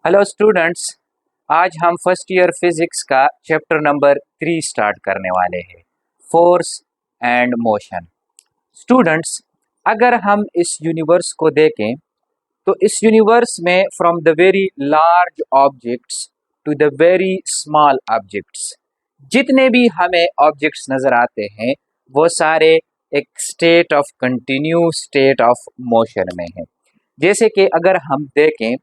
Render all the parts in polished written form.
Hello students. आज हम first year physics का चैप्टर नंबर 3 स्टार्ट करने वाले हैं, फोर्स एंड मोशन। स्टूडेंट्स, अगर हम इस यूनिवर्स को देखें तो इस यूनिवर्स में from the very large objects to the very small objects, जितने भी हमें ऑब्जेक्ट्स नज़र आते हैं वो सारे एक state of continue state of motion में हैं। जैसे कि अगर हम देखें,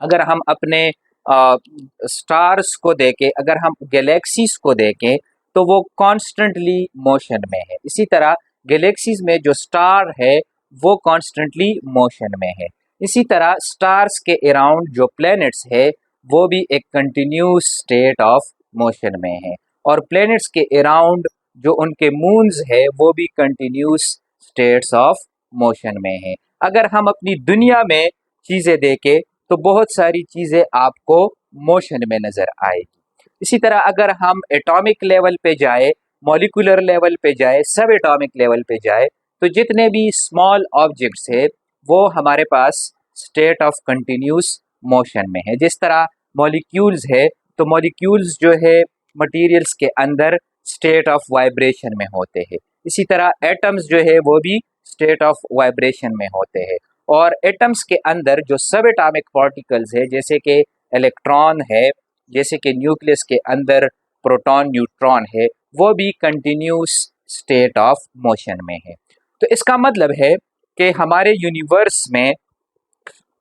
अगर हम अपने स्टार्स को देखें, अगर हम गैलेक्सीज को देखें तो वो कॉन्स्टेंटली मोशन में है। इसी तरह गैलेक्सीज में जो स्टार है वो कॉन्स्टेंटली मोशन में है। इसी तरह स्टार्स के अराउंड जो प्लैनेट्स है वो भी एक कंटिन्यूस स्टेट ऑफ मोशन में है, और प्लैनेट्स के अराउंड जो उनके मून्स है वो भी कंटिन्यूस स्टेट्स ऑफ मोशन में है। अगर हम अपनी दुनिया में चीज़ें देखें तो बहुत सारी चीज़ें आपको मोशन में नज़र आएगी। इसी तरह अगर हम एटॉमिक लेवल पे जाए, मॉलिक्यूलर लेवल पे जाए, सब एटॉमिक लेवल पे जाए, तो जितने भी स्मॉल ऑब्जेक्ट्स है वो हमारे पास स्टेट ऑफ कंटिन्यूस मोशन में है। जिस तरह मॉलिक्यूल्स है तो मॉलिक्यूल्स जो है मटेरियल्स के अंदर स्टेट ऑफ वाइब्रेशन में होते हैं। इसी तरह एटम्स जो है वो भी स्टेट ऑफ वाइब्रेशन में होते हैं। और एटम्स के अंदर जो सब एटॉमिक पार्टिकल्स है, जैसे कि इलेक्ट्रॉन है, जैसे कि न्यूक्लियस के अंदर प्रोटॉन न्यूट्रॉन है, वो भी कंटिन्यूस स्टेट ऑफ मोशन में है। तो इसका मतलब है कि हमारे यूनिवर्स में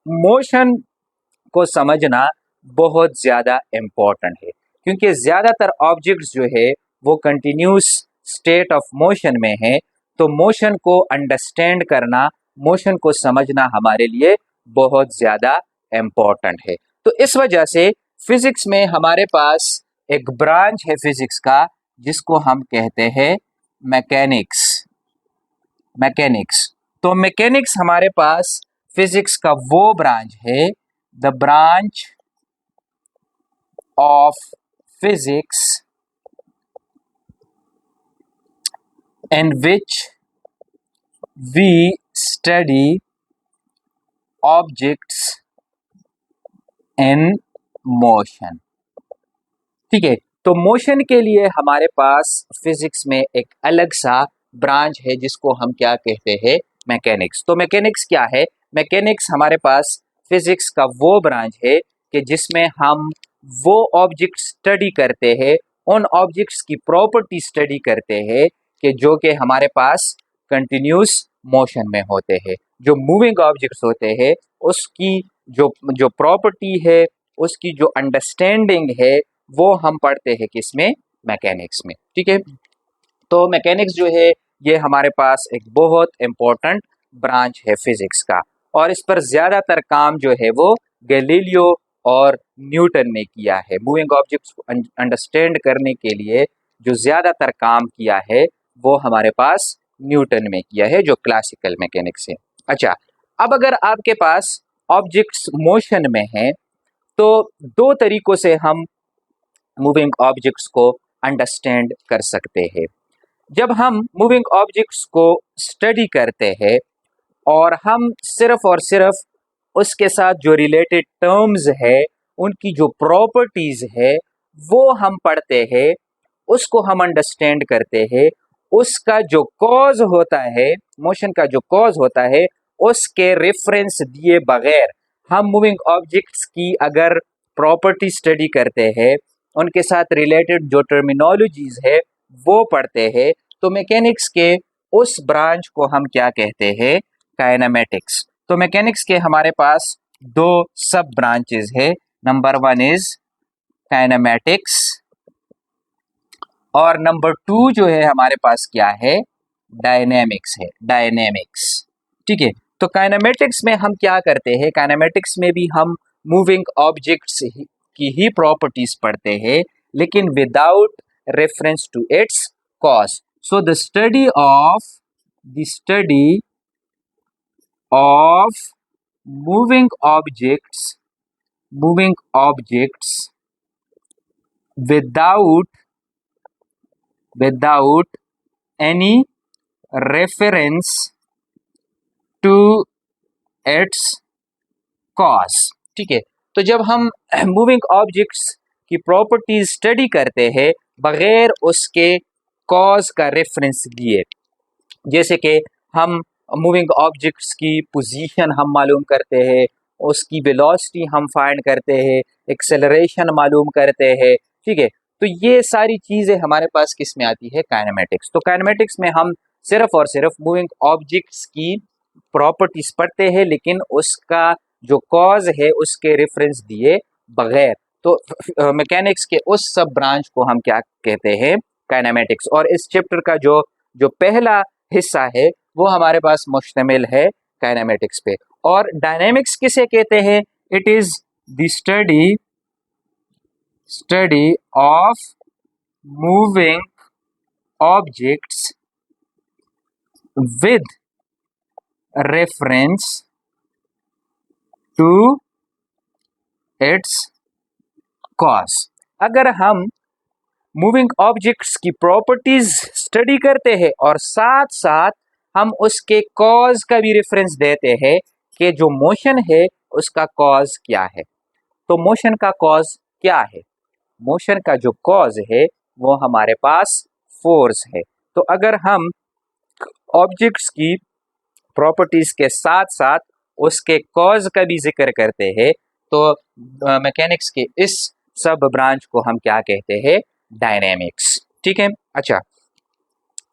मोशन को समझना बहुत ज़्यादा इम्पोर्टेंट है, क्योंकि ज़्यादातर ऑब्जेक्ट्स जो है वो कंटिन्यूस स्टेट ऑफ मोशन में है। तो मोशन को अंडरस्टैंड करना, मोशन को समझना हमारे लिए बहुत ज़्यादा इम्पोर्टेंट है। तो इस वजह से फिज़िक्स में हमारे पास एक ब्रांच है फिज़िक्स का जिसको हम कहते हैं मैकेनिक्स। मैकेनिक्स तो मैकेनिक्स हमारे पास फिज़िक्स का वो ब्रांच है, the branch of physics in which we study objects in motion। ठीक है, तो मोशन के लिए हमारे पास फिजिक्स में एक अलग सा ब्रांच है जिसको हम क्या कहते हैं, मैकेनिक्स। तो मैकेनिक्स क्या है? मैकेनिक्स हमारे पास फिजिक्स का वो ब्रांच है कि जिसमें हम वो ऑब्जेक्ट स्टडी करते हैं, उन ऑब्जेक्ट्स की प्रॉपर्टी स्टडी करते हैं कि जो कि हमारे पास कंटिन्यूस मोशन में होते हैं। जो मूविंग ऑब्जेक्ट्स होते हैं उसकी जो जो प्रॉपर्टी है, उसकी जो अंडरस्टैंडिंग है वो हम पढ़ते हैं किसमें, मैकेनिक्स में। ठीक है, तो मैकेनिक्स जो है ये हमारे पास एक बहुत इम्पोर्टेंट ब्रांच है फिजिक्स का, और इस पर ज़्यादातर काम जो है वो गैलीलियो और न्यूटन ने किया है। मूविंग ऑब्जेक्ट्स को अंडरस्टैंड करने के लिए जो ज़्यादातर काम किया है वो हमारे पास न्यूटन में किया है, जो क्लासिकल मैकेनिक्स है। अच्छा, अब अगर आपके पास ऑब्जेक्ट्स मोशन में हैं तो दो तरीकों से हम मूविंग ऑब्जेक्ट्स को अंडरस्टैंड कर सकते हैं। जब हम मूविंग ऑब्जेक्ट्स को स्टडी करते हैं और हम सिर्फ और सिर्फ उसके साथ जो रिलेटेड टर्म्स है, उनकी जो प्रॉपर्टीज है वो हम पढ़ते हैं, उसको हम अंडरस्टैंड करते हैं। उसका जो कॉज होता है, मोशन का जो कॉज होता है, उसके रेफरेंस दिए बगैर हम मूविंग ऑब्जेक्ट्स की अगर प्रॉपर्टी स्टडी करते हैं, उनके साथ रिलेटेड जो टर्मिनोलॉजीज है वो पढ़ते हैं, तो मैकेनिक्स के उस ब्रांच को हम क्या कहते हैं, काइनेमेटिक्स। तो मैकेनिक्स के हमारे पास दो सब ब्रांचेस है। नंबर 1 इज काइनेमेटिक्स और नंबर 2 जो है हमारे पास क्या है, डायनेमिक्स है, डायनेमिक्स। ठीक है, तो काइनेमेटिक्स में हम क्या करते हैं, काइनेमेटिक्स में भी हम मूविंग ऑब्जेक्ट्स की ही प्रॉपर्टीज पढ़ते हैं, लेकिन without reference to its cause. So the study of moving objects without any reference to its cause। ठीक है, तो जब हम मूविंग ऑब्जेक्ट्स की प्रॉपर्टीज स्टडी करते हैं बगैर उसके कॉज का रेफरेंस दिए, जैसे कि हम मूविंग ऑब्जेक्ट्स की पोजीशन हम मालूम करते हैं, उसकी वेलोसिटी हम फाइंड करते हैं, एक्सेलरेशन मालूम करते हैं, ठीक है। तो ये सारी चीज़ें हमारे पास किस में आती है? काइनेमेटिक्स। तो काइनेमेटिक्स में हम सिर्फ और सिर्फ मूविंग ऑब्जेक्ट्स की प्रॉपर्टीज पढ़ते हैं, लेकिन उसका जो कॉज है उसके रेफरेंस दिए बगैर। तो मैकेनिक्स के उस सब ब्रांच को हम क्या कहते हैं? काइनेमेटिक्स। और इस चैप्टर का जो जो पहला हिस्सा है वो हमारे पास मुश्तमिल है काइनेमेटिक्स पे। और डायनेमिक्स किसे कहते हैं? It is the study of moving objects with reference to its cause. अगर हम मूविंग ऑब्जेक्ट्स की प्रॉपर्टीज स्टडी करते हैं और साथ साथ हम उसके कॉज का भी रेफरेंस देते हैं कि जो मोशन है उसका कॉज क्या है। तो मोशन का कॉज क्या है? मोशन का जो कॉज है वो हमारे पास फोर्स है। तो अगर हम ऑब्जेक्ट्स की प्रॉपर्टीज के साथ साथ उसके कॉज का भी जिक्र करते हैं तो मैकेनिक्स के इस सब ब्रांच को हम क्या कहते हैं? डायनेमिक्स। ठीक है। अच्छा,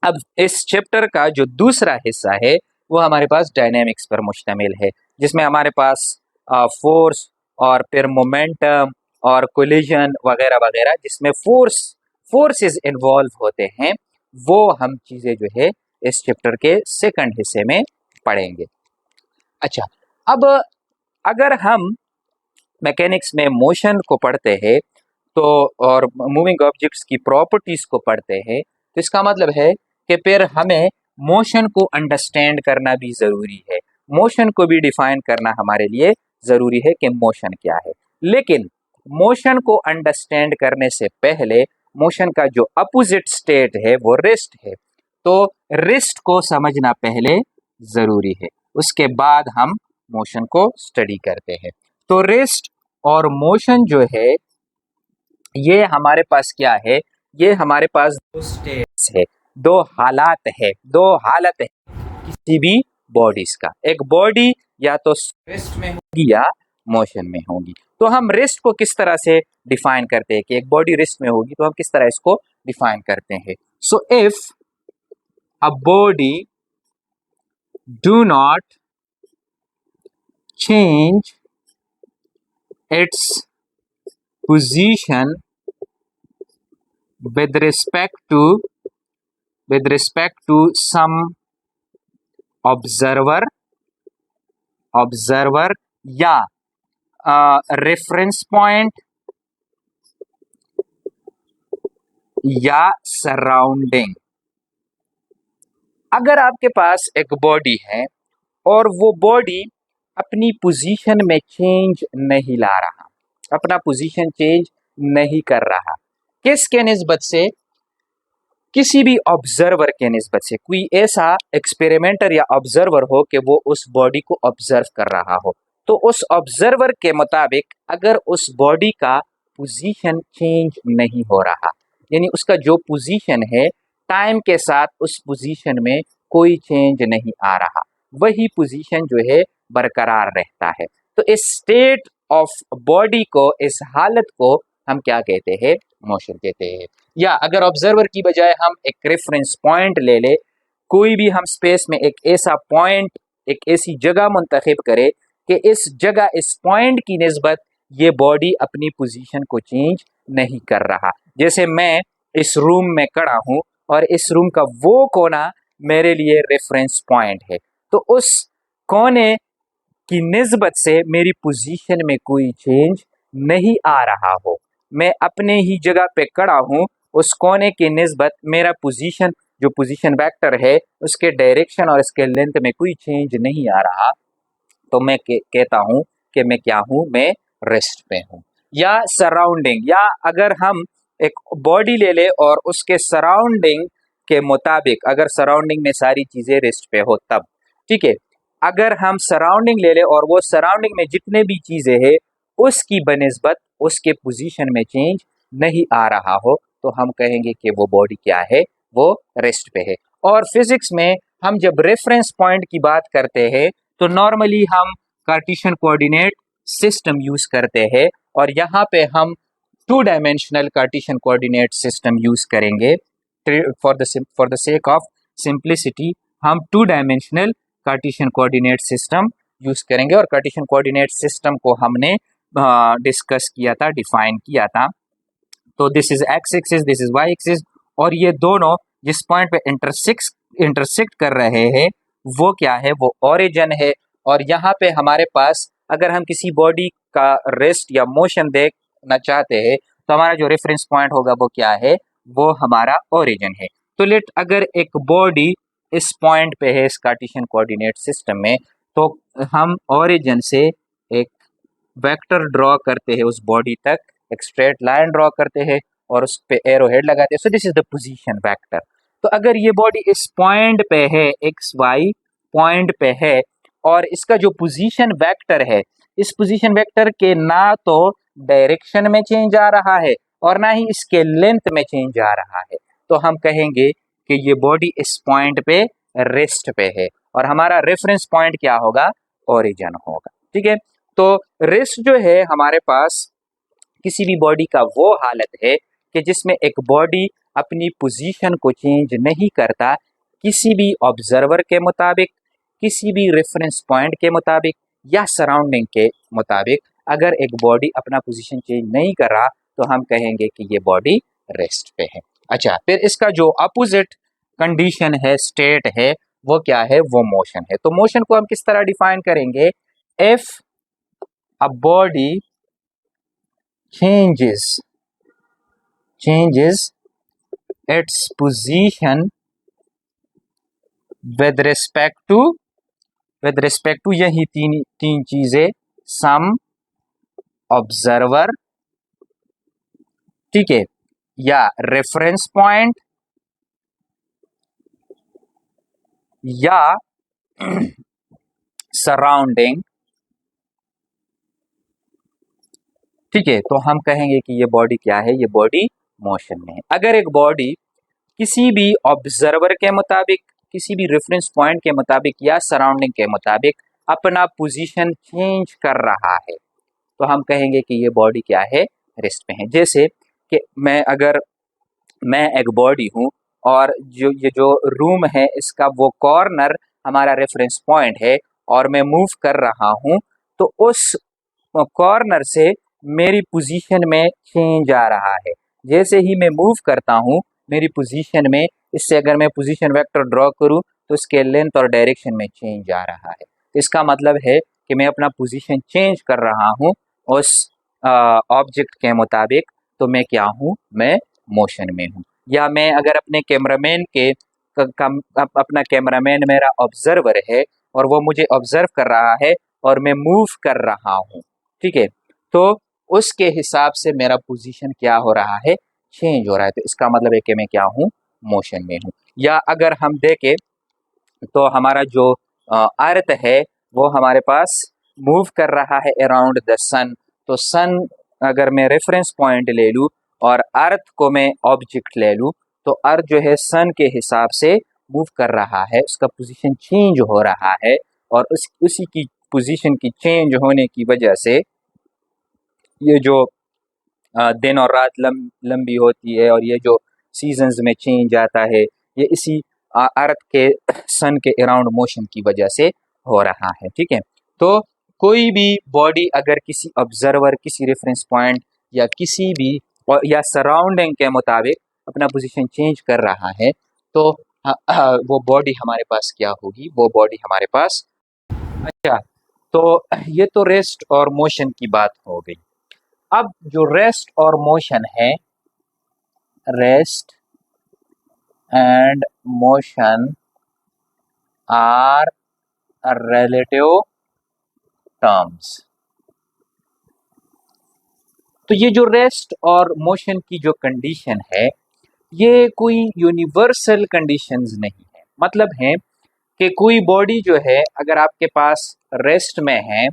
अब इस चैप्टर का जो दूसरा हिस्सा है वो हमारे पास डायनेमिक्स पर मुश्तमिल है, जिसमें हमारे पास फोर्स और फिर मोमेंटम और कोलिजन वगैरह वगैरह, जिसमें फोर्सेस इन्वॉल्व होते हैं, वो हम चीज़ें जो है इस चैप्टर के सेकंड हिस्से में पढ़ेंगे। अच्छा, अब अगर हम मैकेनिक्स में मोशन को पढ़ते हैं तो और मूविंग ऑब्जेक्ट्स की प्रॉपर्टीज को पढ़ते हैं तो इसका मतलब है कि फिर हमें मोशन को अंडरस्टैंड करना भी ज़रूरी है, मोशन को भी डिफाइन करना हमारे लिए ज़रूरी है कि मोशन क्या है। लेकिन मोशन को अंडरस्टैंड करने से पहले मोशन का जो अपोजिट स्टेट है वो रेस्ट है, तो रेस्ट को समझना पहले ज़रूरी है, उसके बाद हम मोशन को स्टडी करते हैं। तो रेस्ट और मोशन जो है ये हमारे पास क्या है? ये हमारे पास दो स्टेट्स है, दो हालात है, दो हालत है किसी भी बॉडीज का। एक बॉडी या तो रेस्ट में होगी या मोशन में होगी। तो हम रेस्ट को किस तरह से डिफाइन करते हैं कि एक बॉडी रेस्ट में होगी, तो हम किस तरह इसको डिफाइन करते हैं? So if a body do not change its position with respect to some observer या रेफरेंस पॉइंट या सराउंडिंग। अगर आपके पास एक बॉडी है और वो बॉडी अपनी पोजीशन में चेंज नहीं ला रहा, अपना पोजीशन चेंज नहीं कर रहा, किसके निस्बत से? किसी भी ऑब्जर्वर के निस्बत से। कोई ऐसा एक्सपेरिमेंटर या ऑब्जर्वर हो कि वो उस बॉडी को ऑब्जर्व कर रहा हो, तो उस ऑब्जर्वर के मुताबिक अगर उस बॉडी का पोजीशन चेंज नहीं हो रहा, यानी उसका जो पोजीशन है टाइम के साथ उस पोजीशन में कोई चेंज नहीं आ रहा, वही पोजीशन जो है बरकरार रहता है, तो इस स्टेट ऑफ बॉडी को, इस हालत को हम क्या कहते हैं? मोशन कहते हैं। या अगर ऑब्जर्वर की बजाय हम एक रेफरेंस पॉइंट ले ले, कोई भी हम स्पेस में एक ऐसा पॉइंट, एक ऐसी जगह मुंतखब करे कि इस जगह, इस पॉइंट की निस्बत ये बॉडी अपनी पोजीशन को चेंज नहीं कर रहा। जैसे मैं इस रूम में खड़ा हूँ और इस रूम का वो कोना मेरे लिए रेफरेंस पॉइंट है, तो उस कोने की निस्बत से मेरी पोजीशन में कोई चेंज नहीं आ रहा हो, मैं अपने ही जगह पे खड़ा हूँ, उस कोने की निस्बत मेरा पोजीशन, जो पोजीशन वेक्टर है उसके डायरेक्शन और इसके लेंथ में कोई चेंज नहीं आ रहा, तो मैं कहता हूँ कि मैं क्या हूँ? मैं रेस्ट पे हूँ। या सराउंडिंग, या अगर हम एक बॉडी ले ले और उसके सराउंडिंग के मुताबिक, अगर सराउंडिंग में सारी चीज़ें रेस्ट पे हो तब, ठीक है। अगर हम सराउंडिंग ले ले और वो सराउंडिंग में जितने भी चीज़ें हैं उसकी बनिस्बत उसके पोजीशन में चेंज नहीं आ रहा हो तो हम कहेंगे कि वो बॉडी क्या है, वो रेस्ट पे है। और फिजिक्स में हम जब रेफरेंस पॉइंट की बात करते हैं तो नॉर्मली हम कार्टेशियन कोऑर्डिनेट सिस्टम यूज करते हैं और यहाँ पे हम 2 dimensional Cartesian coordinate system use करेंगे। For the sake of simplicity हम 2 dimensional Cartesian coordinate system use करेंगे और कार्टेशियन कोऑर्डिनेट सिस्टम को हमने डिस्कस किया था, डिफाइन किया था। तो this is X axis, this is Y axis, और ये दोनों जिस पॉइंट पे इंटरसेक्ट कर रहे हैं वो क्या है, वो ओरिजिन है। और यहाँ पे हमारे पास अगर हम किसी बॉडी का रेस्ट या मोशन देखना चाहते हैं तो हमारा जो रेफरेंस पॉइंट होगा वो क्या है, वो हमारा ओरिजिन है। तो लेट अगर एक बॉडी इस पॉइंट पे है इस कार्टेशियन कोऑर्डिनेट सिस्टम में, तो हम ओरिजिन से एक वेक्टर ड्रॉ करते हैं उस बॉडी तक, एक स्ट्रेट लाइन ड्रॉ करते हैं और उस पे एरो हेड लगाते हैं। So this is the position vector. तो अगर ये बॉडी इस पॉइंट पे है, एक्स वाई पॉइंट पे है, और इसका जो पोजीशन वेक्टर है, इस पोजीशन वेक्टर के ना तो डायरेक्शन में चेंज आ रहा है और ना ही इसके लेंथ में चेंज आ रहा है, तो हम कहेंगे कि ये बॉडी इस पॉइंट पे रेस्ट पे है और हमारा रेफरेंस पॉइंट क्या होगा, ओरिजिन होगा। ठीक है, तो रेस्ट जो है हमारे पास किसी भी बॉडी का वो हालत है कि जिसमें एक बॉडी अपनी पोजीशन को चेंज नहीं करता, किसी भी ऑब्जर्वर के मुताबिक, किसी भी रेफरेंस पॉइंट के मुताबिक या सराउंडिंग के मुताबिक अगर एक बॉडी अपना पोजीशन चेंज नहीं कर रहा तो हम कहेंगे कि ये बॉडी रेस्ट पे है। अच्छा, फिर इसका जो अपोजिट कंडीशन है, स्टेट है, वो क्या है, वो मोशन है। तो मोशन को हम किस तरह डिफाइन करेंगे, if a body changes its position with respect to यही तीन चीजें, some observer, ठीक है, या रेफरेंस पॉइंट, या सराउंडिंग। ठीक है, तो हम कहेंगे कि ये बॉडी क्या है, ये बॉडी मोशन में है। अगर एक बॉडी किसी भी ऑब्जर्वर के मुताबिक, किसी भी रेफरेंस पॉइंट के मुताबिक या सराउंडिंग के मुताबिक अपना पोजीशन चेंज कर रहा है तो हम कहेंगे कि ये बॉडी क्या है, रेस्ट में है। जैसे कि मैं एक बॉडी हूँ और जो रूम है इसका वो कॉर्नर हमारा रेफरेंस पॉइंट है और मैं मूव कर रहा हूँ, तो उस कॉर्नर से मेरी पोजीशन में चेंज आ रहा है। जैसे ही मैं मूव करता हूँ मेरी पोजीशन में, इससे अगर मैं पोजीशन वेक्टर ड्रॉ करूँ तो इसके लेंथ और डायरेक्शन में चेंज आ रहा है। इसका मतलब है कि मैं अपना पोजीशन चेंज कर रहा हूँ उस ऑब्जेक्ट के मुताबिक, तो मैं क्या हूँ, मैं मोशन में हूँ। या मैं अगर अपने कैमरामैन के अपना कैमरामैन मेरा ऑब्जर्वर है और वो मुझे ऑब्जर्व कर रहा है और मैं मूव कर रहा हूँ, ठीक है, तो उसके हिसाब से मेरा पोजीशन क्या हो रहा है, चेंज हो रहा है। तो इसका मतलब है कि मैं क्या हूँ, मोशन में हूँ। या अगर हम देखें तो हमारा जो अर्थ है वो हमारे पास मूव कर रहा है अराउंड द सन। तो सन अगर मैं रेफरेंस पॉइंट ले लूँ और अर्थ को मैं ऑब्जेक्ट ले लूँ तो अर्थ जो है सन के हिसाब से मूव कर रहा है, उसका पोजीशन चेंज हो रहा है और उसी की पोजीशन की चेंज होने की वजह से ये जो दिन और रात लंबी होती है और ये जो सीजन्स में चेंज आता है, ये इसी अर्थ के सन के अराउंड मोशन की वजह से हो रहा है। ठीक है, तो कोई भी बॉडी अगर किसी ऑब्जर्वर, किसी रेफरेंस पॉइंट या किसी भी या सराउंडिंग के मुताबिक अपना पोजीशन चेंज कर रहा है तो वो बॉडी हमारे पास क्या होगी, वो बॉडी हमारे पास। अच्छा, तो ये तो रेस्ट और मोशन की बात हो गई। अब जो रेस्ट और मोशन है, rest and motion are relative terms. तो ये जो रेस्ट और मोशन की जो कंडीशन है ये कोई यूनिवर्सल कंडीशंस नहीं है। मतलब है कि कोई बॉडी जो है अगर आपके पास रेस्ट में है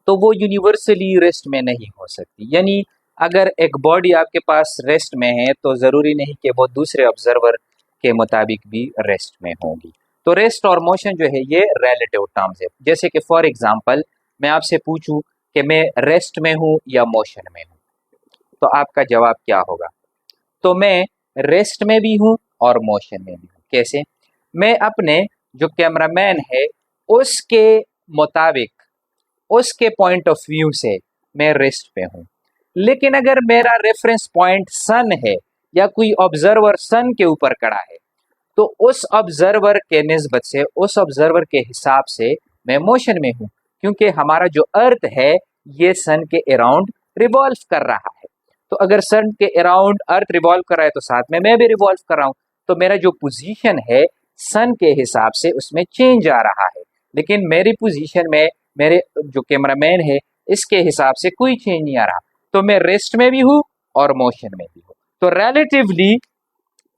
तो वो यूनिवर्सली रेस्ट में नहीं हो सकती। यानी अगर एक बॉडी आपके पास रेस्ट में है तो ज़रूरी नहीं कि वो दूसरे ऑब्जर्वर के मुताबिक भी रेस्ट में होगी। तो रेस्ट और मोशन जो है ये रिलेटिव टर्म्स है। जैसे कि फॉर एग्जांपल मैं आपसे पूछूं कि मैं रेस्ट में हूँ या मोशन में हूँ, तो आपका जवाब क्या होगा? तो मैं रेस्ट में भी हूँ और मोशन में भी हूँ। कैसे? मैं अपने जो कैमरामैन है उसके मुताबिक, उसके पॉइंट ऑफ व्यू से मैं रेस्ट पे हूँ। लेकिन अगर मेरा रेफरेंस पॉइंट सन है या कोई ऑब्जर्वर सन के ऊपर खड़ा है, तो उस ऑब्जर्वर के निस्बत से, उस ऑब्जर्वर के हिसाब से मैं मोशन में हूँ, क्योंकि हमारा जो अर्थ है ये सन के अराउंड रिवॉल्व कर रहा है। तो अगर सन के अराउंड अर्थ रिवॉल्व कर रहा है तो साथ में मैं भी रिवॉल्व कर रहा हूँ, तो मेरा जो पोजीशन है सन के हिसाब से उसमें चेंज आ रहा है। लेकिन मेरी पोजीशन में मेरे जो कैमरामैन है इसके हिसाब से कोई चेंज नहीं आ रहा, तो मैं रेस्ट में भी हूँ और मोशन में भी हूँ। तो रिलेटिवली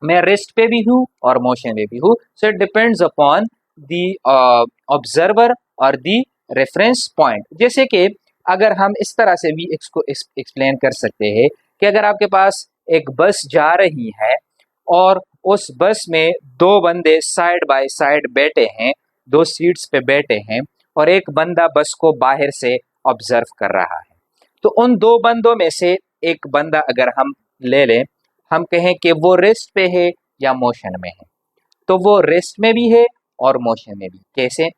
मैं रेस्ट पे भी हूँ और मोशन में भी हूँ। So it depends upon the observer और दी रेफरेंस पॉइंट। जैसे कि अगर हम इस तरह से भी इसको एक्सप्लेन कर सकते हैं कि अगर आपके पास एक बस जा रही है और उस बस में दो बंदे साइड बाय साइड बैठे हैं, दो सीट्स पे बैठे हैं, और एक बंदा बस को बाहर से ऑब्जर्व कर रहा है। तो उन दो बंदों में से एक बंदा अगर हम ले लें, हम कहें कि वो रेस्ट पे है या मोशन में है, तो वो रेस्ट में भी है और मोशन में भी। कैसे?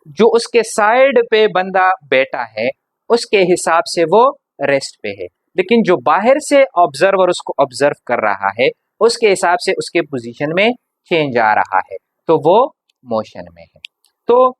जो उसके साइड पे बंदा बैठा है उसके हिसाब से वो रेस्ट पे है, लेकिन जो बाहर से ऑब्जर्वर उसको ऑब्जर्व कर रहा है उसके हिसाब से उसके पोजीशन में चेंज आ रहा है, तो वो मोशन में है। तो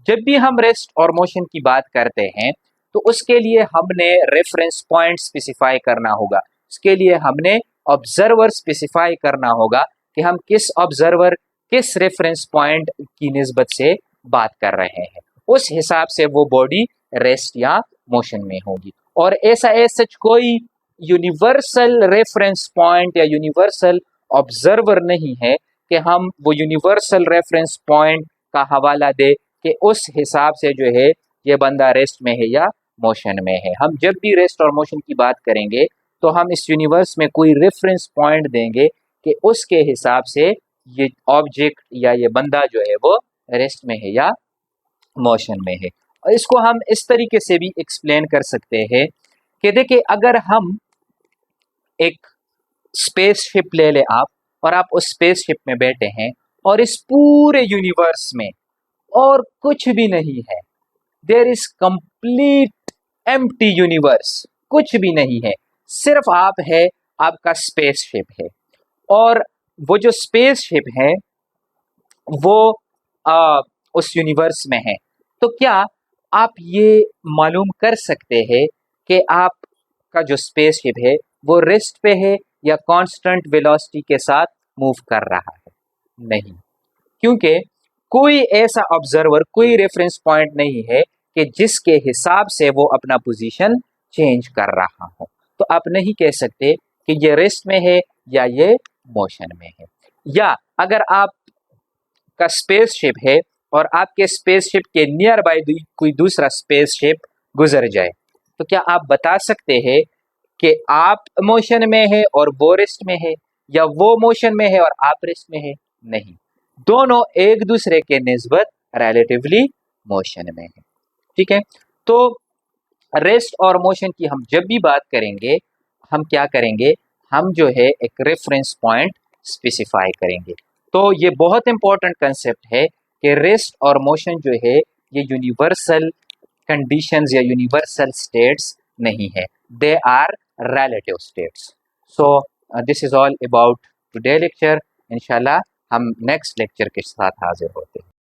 जब भी हम रेस्ट और मोशन की बात करते हैं तो उसके लिए हमने रेफरेंस पॉइंट स्पेसिफाई करना होगा, उसके लिए हमने ऑब्जर्वर स्पेसिफाई करना होगा कि हम किस ऑब्जर्वर, किस रेफरेंस पॉइंट की निस्बत से बात कर रहे हैं, उस हिसाब से वो बॉडी रेस्ट या मोशन में होगी। और ऐसा सच कोई यूनिवर्सल रेफरेंस पॉइंट या यूनिवर्सल ऑब्जर्वर नहीं है कि हम वो यूनिवर्सल रेफरेंस पॉइंट का हवाला दे कि उस हिसाब से जो है ये बंदा रेस्ट में है या मोशन में है। हम जब भी रेस्ट और मोशन की बात करेंगे तो हम इस यूनिवर्स में कोई रेफरेंस पॉइंट देंगे कि उसके हिसाब से ये ऑब्जेक्ट या ये बंदा जो है वो रेस्ट में है या मोशन में है। और इसको हम इस तरीके से भी एक्सप्लेन कर सकते हैं कि देखिए, अगर हम एक स्पेसशिप ले लें आप, और आप उस स्पेसशिप में बैठे हैं और इस पूरे यूनिवर्स में और कुछ भी नहीं है, there is complete empty universe, कुछ भी नहीं है, सिर्फ आप है, आपका स्पेसशिप है, और वो जो स्पेसशिप है वो उस यूनिवर्स में है। तो क्या आप ये मालूम कर सकते हैं कि आपका जो स्पेसशिप है वो रेस्ट पे है या कांस्टेंट वेलोसिटी के साथ मूव कर रहा है? नहीं, क्योंकि कोई ऐसा ऑब्जर्वर, कोई रेफरेंस पॉइंट नहीं है कि जिसके हिसाब से वो अपना पोजीशन चेंज कर रहा हो। तो आप नहीं कह सकते कि ये रेस्ट में है या ये मोशन में है। या अगर आपका स्पेसशिप है और आपके स्पेसशिप के नियर बाय कोई दूसरा स्पेसशिप गुजर जाए, तो क्या आप बता सकते हैं कि आप मोशन में है और वो रेस्ट में है, या वो मोशन में है और आप रेस्ट में है? नहीं, दोनों एक दूसरे के निस्बत रिलेटिवली मोशन में है। ठीक है, तो रेस्ट और मोशन की हम जब भी बात करेंगे, हम क्या करेंगे, हम जो है एक रेफरेंस पॉइंट स्पेसिफाई करेंगे। तो ये बहुत इंपॉर्टेंट कंसेप्ट है कि रेस्ट और मोशन जो है ये यूनिवर्सल कंडीशंस या यूनिवर्सल स्टेट्स नहीं है, they are relative states. So this is all about today lecture. इंशाल्लाह हम नेक्स्ट लेक्चर के साथ हाजिर होते हैं।